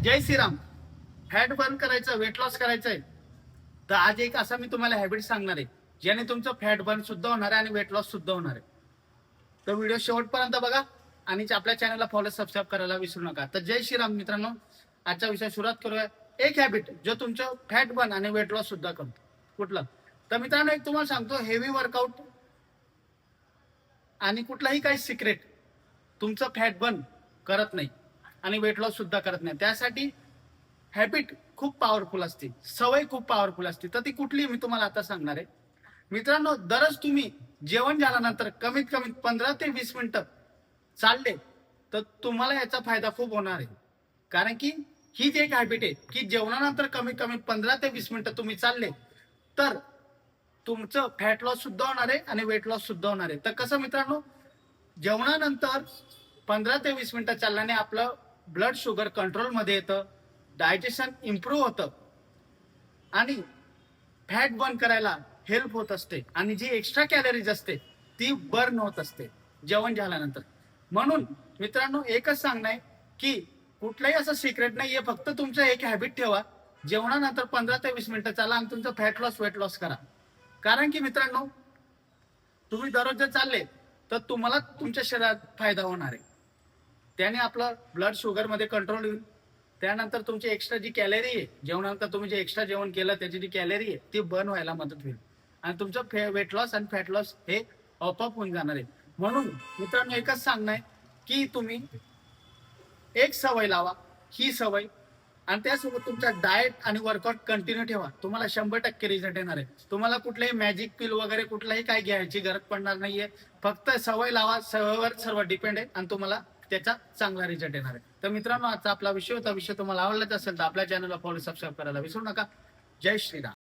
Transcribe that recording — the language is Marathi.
जय श्रीराम. फॅट बर्न करायचं, वेट लॉस करायचंय, तर आज एक असा मी तुम्हाला हॅबिट सांगणार आहे ज्याने तुमचं फॅट बर्न सुद्धा होणार आहे आणि वेट लॉस सुद्धा होणार आहे. तर व्हिडिओ शेवटपर्यंत बघा आणि आपल्या चॅनलला फॉलो सबस्क्राईब करायला विसरू नका. तर जय श्रीराम मित्रांनो, आजचा विषय सुरुवात करूया. एक हॅबिट जो तुमचं फॅट बर्न आणि वेट लॉस सुद्धा करतो. कुठलं? तर मित्रांनो, एक तुम्हाला सांगतो, हेवी वर्कआउट आणि कुठलाही काही सिक्रेट तुमचं फॅट बर्न करत नाही आणि वेट लॉस सुद्धा करत नाही. त्यासाठी हॅबिट खूप पॉवरफुल असते, सवय खूप पॉवरफुल असते. तर ती कुठली मी तुम्हाला आता सांगणार आहे. मित्रांनो, दररोज तुम्ही जेवण झाल्यानंतर कमीत कमी 15 ते 20 मिनिटं चालले तर तुम्हाला याचा फायदा खूप होणार आहे. कारण की हीच एक हॅबिट आहे की जेवणानंतर कमीत कमी 15 ते 20 मिनिटं तुम्ही चालले तर तुमचं फॅट लॉस सुद्धा होणार आहे आणि वेट लॉस सुद्धा होणार आहे. तर कसं मित्रांनो, जेवणानंतर 15 ते 20 मिनिटं चालल्याने आपलं ब्लड शुगर कंट्रोलमध्ये येतं, डायजेशन इम्प्रूव्ह होतं आणि फॅट बर्न करायला हेल्प होत असते आणि जी एक्स्ट्रा कॅलरीज असते ती बर्न होत असते जेवण झाल्यानंतर. म्हणून मित्रांनो, एकच सांगणं आहे की कुठलाही असं सिक्रेट नाहीये, फक्त तुमचं एक हॅबिट ठेवा, जेवणानंतर 15 ते 20 मिनिटं चाला आणि तुमचं फॅट लॉस वेट लॉस करा. कारण की मित्रांनो, तुम्ही दररोज जर चालले तर तुम्हाला तुमच्या शरीरात फायदा होणार आहे. त्याने आपलं ब्लड शुगर मध्ये कंट्रोल होईल. त्यानंतर तुमची एक्स्ट्रा जी कॅलरी आहे, जेवणानंतर तुम्ही जे एक्स्ट्रा जेवण केलं त्याची जी कॅलरी आहे ती बर्न व्हायला मदत होईल आणि तुमचं वेट लॉस आणि फॅट लॉस हे आपोआप होऊन जाणार आहे. म्हणून मित्रांनो, एकच सांगणं आहे की तुम्ही एक सवय लावा, ही सवय, आणि त्यासोबत तुमचा डाएट आणि वर्कआउट कंटिन्यू ठेवा. तुम्हाला 100% रिझल्ट येणार आहे. तुम्हाला कुठलेही मॅजिक पिल वगैरे कुठलाही काही घ्यायची गरज पडणार नाहीये. फक्त सवय लावा, सवयीवर सर्व डिपेंड आहे आणि तुम्हाला त्याचा चांगला रिझल्ट येणार आहे. तर मित्रांनो, आजचा आपला विषय होता. विषय तुम्हाला आवडलाच असेल तर आपल्या चॅनलला फॉलो सबस्क्राईब करायला विसरू नका. जय श्रीराम.